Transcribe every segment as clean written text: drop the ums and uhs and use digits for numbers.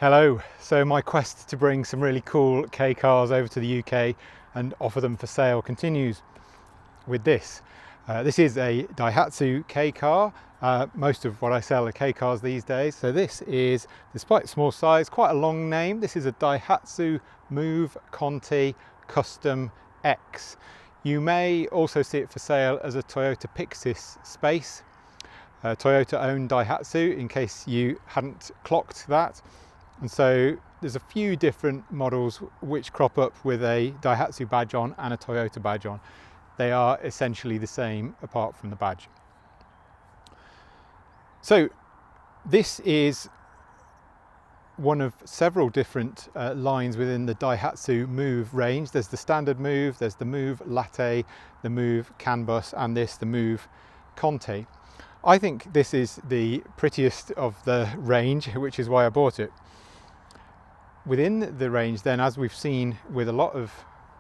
Hello, so my quest to bring some really cool K cars over to the UK and offer them for sale continues with this. This is a Daihatsu K car. Most of what I sell are K cars these days. So this is, despite small size, quite a long name. This is a Daihatsu Move Conte Custom X. You may also see it for sale as a Toyota Pixis Space. Toyota owned Daihatsu, in case you hadn't clocked that. And so there's a few different models which crop up with a Daihatsu badge on and a Toyota badge on. They are essentially the same apart from the badge. So this is one of several different lines within the Daihatsu Move range. There's the standard Move, there's the Move Latte, the Move CAN bus, and the Move Conte. I think this is the prettiest of the range, which is why I bought it. Within the range then, as we've seen with a lot of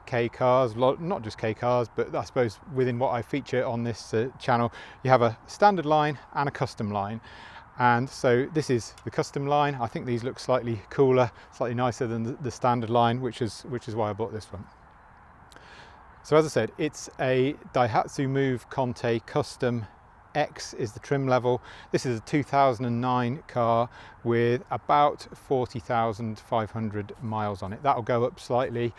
K cars, not just K cars, but I suppose within what I feature on this channel, you have a standard line and a custom line. And so this is the custom line. I think these look slightly cooler, slightly nicer than the standard line, which is why I bought this one. So as I said, it's a Daihatsu Move Conte Custom X is the trim level. This is a 2009 car with about 40,500 miles on it. That'll go up slightly.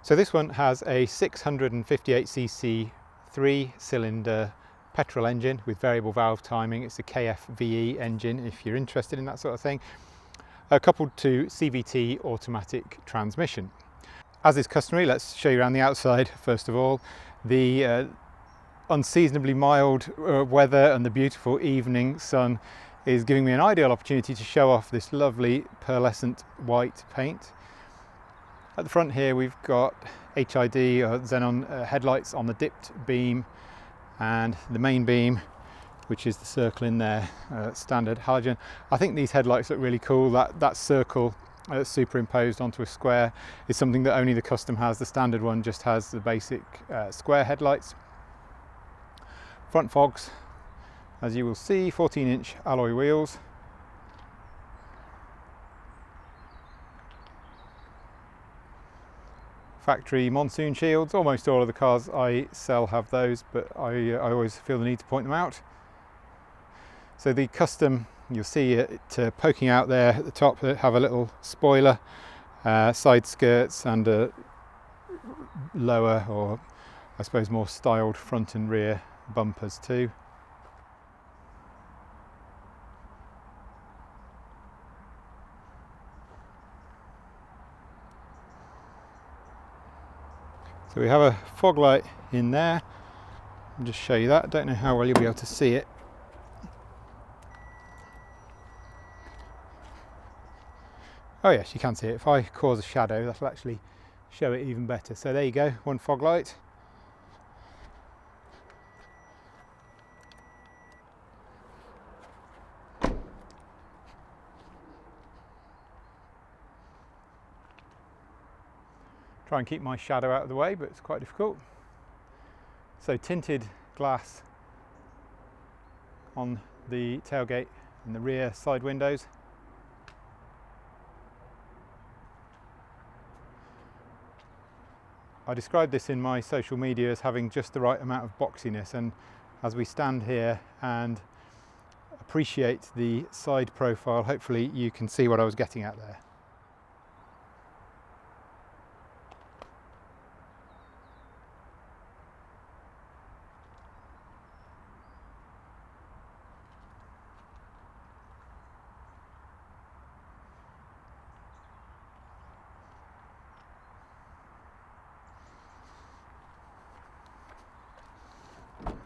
So this one has a 658cc 3-cylinder petrol engine with variable valve timing. It's a KFVE engine if you're interested in that sort of thing, coupled to CVT automatic transmission. As is customary, let's show you around the outside first of all. The unseasonably mild weather and the beautiful evening sun is giving me an ideal opportunity to show off this lovely pearlescent white paint. At the front here we've got HID or xenon headlights on the dipped beam, and the main beam, which is the circle in there, standard halogen. I think these headlights look really cool. That circle superimposed onto a square is something that only the custom has. The standard one just has the basic square headlights. Front fogs, as you will see, 14-inch alloy wheels. Factory monsoon shields. Almost all of the cars I sell have those, but I always feel the need to point them out. So the custom, you'll see it poking out there at the top, have a little spoiler, side skirts, and a lower, or I suppose more styled, front and rear bumpers too. So we have a fog light in there. I'll just show you that. I don't know how well you'll be able to see it. Oh yes, you can see it. If I cause a shadow, that'll actually show it even better. So there you go, one fog light. Try and keep my shadow out of the way, but it's quite difficult. So tinted glass on the tailgate and the rear side windows. I described this in my social media as having just the right amount of boxiness, and as we stand here and appreciate the side profile, hopefully you can see what I was getting at there.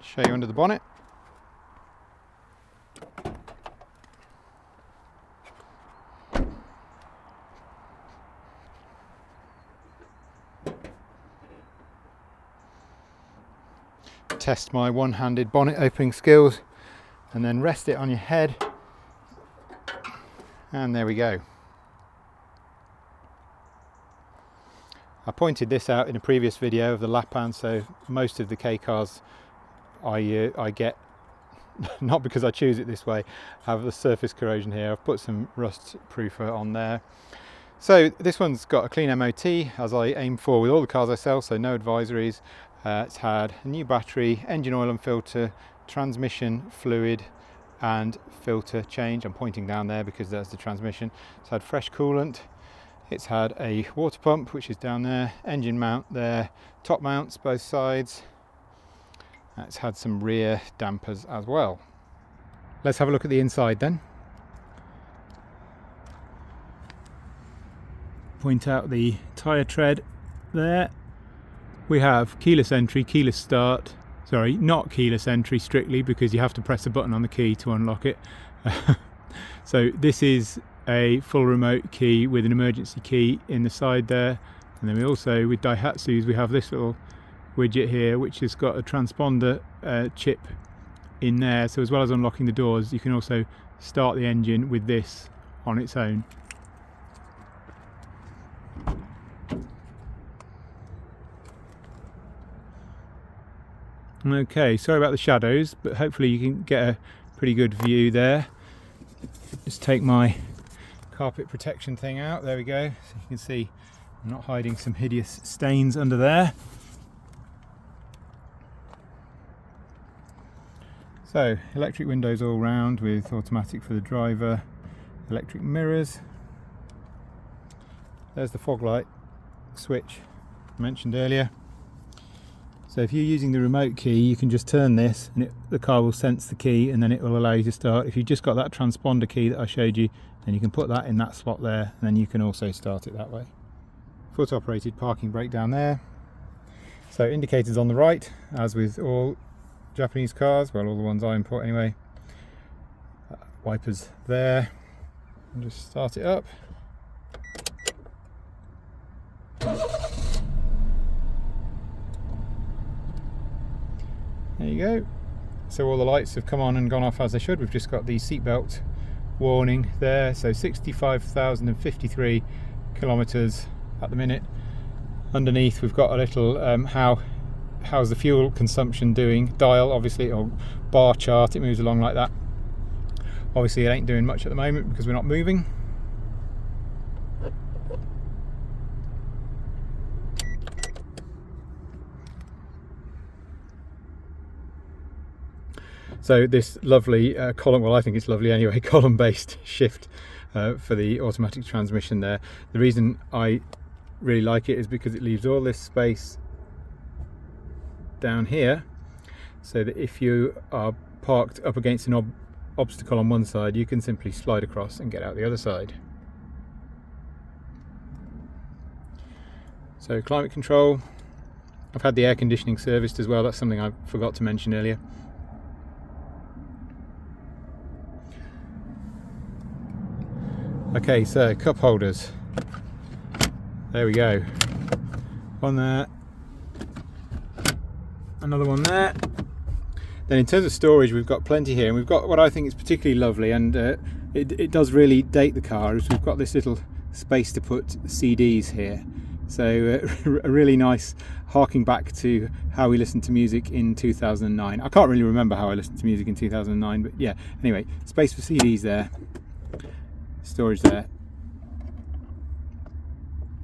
Show you under the bonnet. Test my one-handed bonnet opening skills, and then rest it on your head, and there we go. I pointed this out in a previous video of the lap band, so most of the K cars I get not because I choose it this way, have the surface corrosion here. I've put some rust proofer on there. So this one's got a clean MOT, as I aim for with all the cars I sell, so no advisories. It's had a new battery, engine oil and filter, transmission fluid and filter change. I'm pointing down there because there's the transmission. It's had fresh coolant. It's had a water pump, which is down there, engine mount there, top mounts both sides. It's had some rear dampers as well. Let's have a look at the inside then. Point out the tyre tread there. We have keyless entry, keyless start. Sorry, not keyless entry strictly, because you have to press a button on the key to unlock it. So this is a full remote key with an emergency key in the side there. And then we also, with Daihatsu's, we have this little widget here which has got a transponder chip in there. So as well as unlocking the doors, you can also start the engine with this on its own. Okay, sorry about the shadows, but hopefully you can get a pretty good view there. Just take my carpet protection thing out, there we go. So you can see I'm not hiding some hideous stains under there. So, electric windows all round with automatic for the driver, electric mirrors. There's the fog light switch I mentioned earlier. So if you're using the remote key, you can just turn this and the car will sense the key and then it will allow you to start. If you've just got that transponder key that I showed you, then you can put that in that slot there and then you can also start it that way. Foot operated parking brake down there. So indicators on the right, as with all Japanese cars, well, all the ones I import anyway. Wipers there. And just start it up. There you go. So all the lights have come on and gone off as they should. We've just got the seatbelt warning there. So 65,053 kilometers at the minute. Underneath we've got a little how's the fuel consumption doing dial, obviously, or bar chart. It moves along like that. Obviously it ain't doing much at the moment because we're not moving. So this lovely column, well I think it's lovely anyway, column based shift for the automatic transmission there. The reason I really like it is because it leaves all this space down here, so that if you are parked up against an obstacle on one side, you can simply slide across and get out the other side. So climate control. I've had the air conditioning serviced as well, that's something I forgot to mention earlier. Okay, so cup holders. There we go. One there. Another one there. Then in terms of storage, we've got plenty here, and we've got what I think is particularly lovely, and it does really date the car, is we've got this little space to put CDs here. So a really nice harking back to how we listened to music in 2009. I can't really remember how I listened to music in 2009, but yeah, anyway, space for CDs there. Storage there,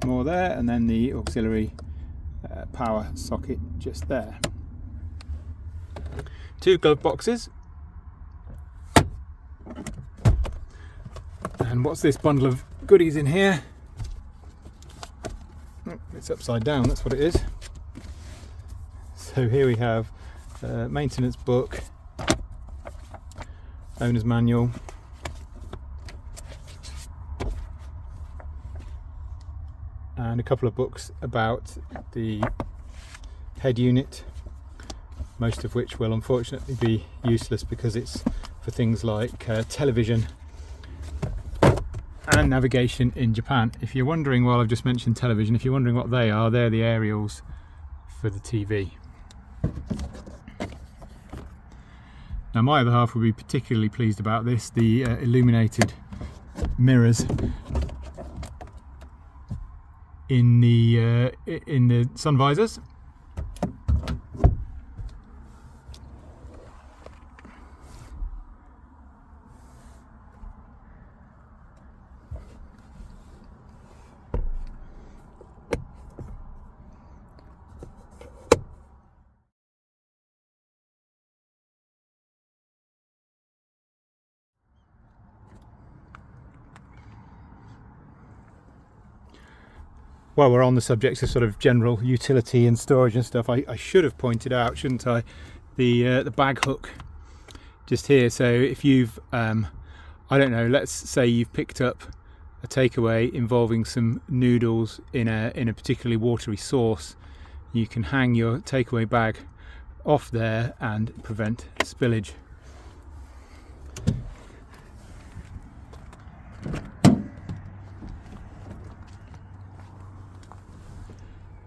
more there, and then the auxiliary power socket just there. Two glove boxes. And what's this bundle of goodies in here? Oh, it's upside down, that's what it is. So here we have maintenance book, owner's manual, and a couple of books about the head unit, most of which will unfortunately be useless because it's for things like television and navigation in Japan. If you're wondering, well, I've just mentioned television, if you're wondering what they are, they're the aerials for the TV. Now my other half will be particularly pleased about this, the illuminated mirrors in the sun visors. while we're on the subject of sort of general utility and storage and stuff, I should have pointed out, shouldn't I, the bag hook just here. So if you've I don't know, let's say you've picked up a takeaway involving some noodles in a particularly watery sauce, you can hang your takeaway bag off there and prevent spillage.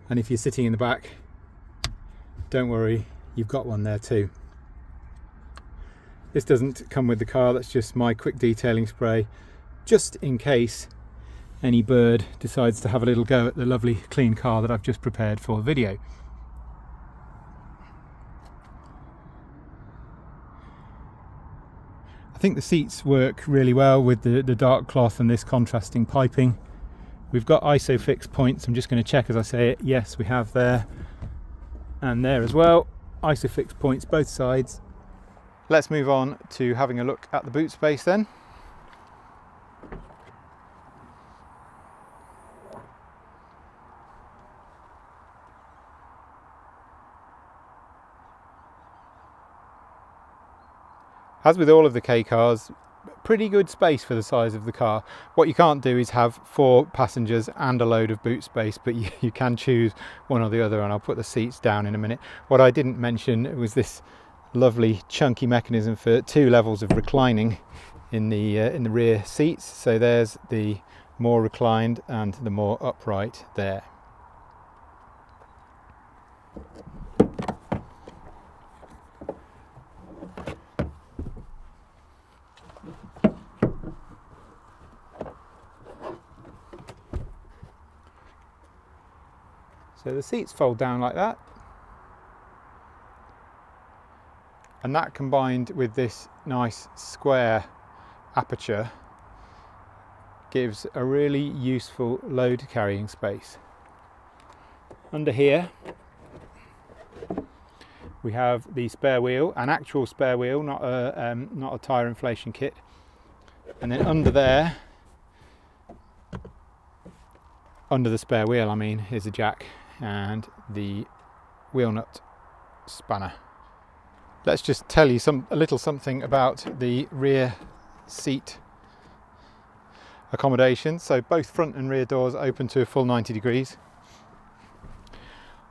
And if you're sitting in the back, don't worry, you've got one there too. This doesn't come with the car, that's just my quick detailing spray, just in case any bird decides to have a little go at the lovely clean car that I've just prepared for video. I think the seats work really well with the dark cloth and this contrasting piping. We've got ISOFIX points, I'm just going to check as I say it. Yes, we have there and there as well. ISOFIX points both sides. Let's move on to having a look at the boot space then. As with all of the K cars, pretty good space for the size of the car. What you can't do is have 4 passengers and a load of boot space, but you can choose one or the other, and I'll put the seats down in a minute. What I didn't mention was this lovely chunky mechanism for 2 levels of reclining in the rear seats. So there's the more reclined and the more upright there. So the seats fold down like that. And that combined with this nice square aperture gives a really useful load carrying space. Under here we have the spare wheel, an actual spare wheel, not a tyre inflation kit. And then under there, under the spare wheel I mean, is a jack and the wheel nut spanner. Let's just tell you a little something about the rear seat accommodation. So both front and rear doors open to a full 90 degrees.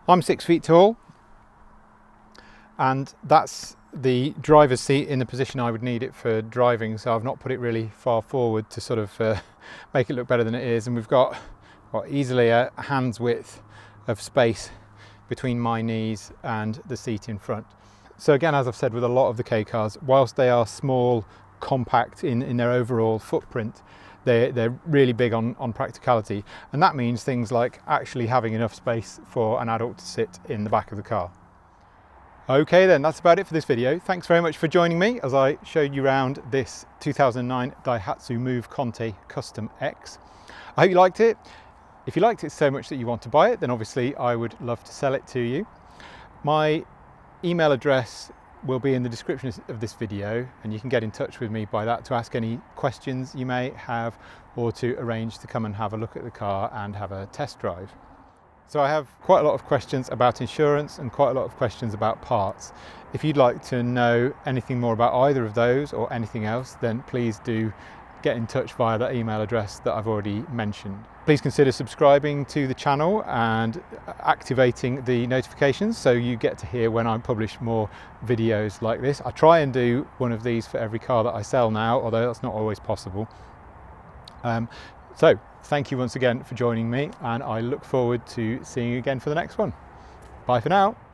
I'm 6 feet tall, and that's the driver's seat in the position I would need it for driving, so I've not put it really far forward to sort of make it look better than it is. And we've got easily a hand's width of space between my knees and the seat in front. So again, as I've said with a lot of the K cars, whilst they are small, compact in their overall footprint, they're really big on practicality. And that means things like actually having enough space for an adult to sit in the back of the car. Okay then, that's about it for this video. Thanks very much for joining me as I showed you around this 2009 Daihatsu Move Conte Custom X. I hope you liked it. If you liked it so much that you want to buy it, then obviously I would love to sell it to you. My email address will be in the description of this video, and you can get in touch with me by that to ask any questions you may have, or to arrange to come and have a look at the car and have a test drive. So I have quite a lot of questions about insurance and quite a lot of questions about parts. If you'd like to know anything more about either of those or anything else, then please do get in touch via that email address that I've already mentioned. Please consider subscribing to the channel and activating the notifications so you get to hear when I publish more videos like this. I try and do one of these for every car that I sell now, although that's not always possible. So thank you once again for joining me, and I look forward to seeing you again for the next one. Bye for now.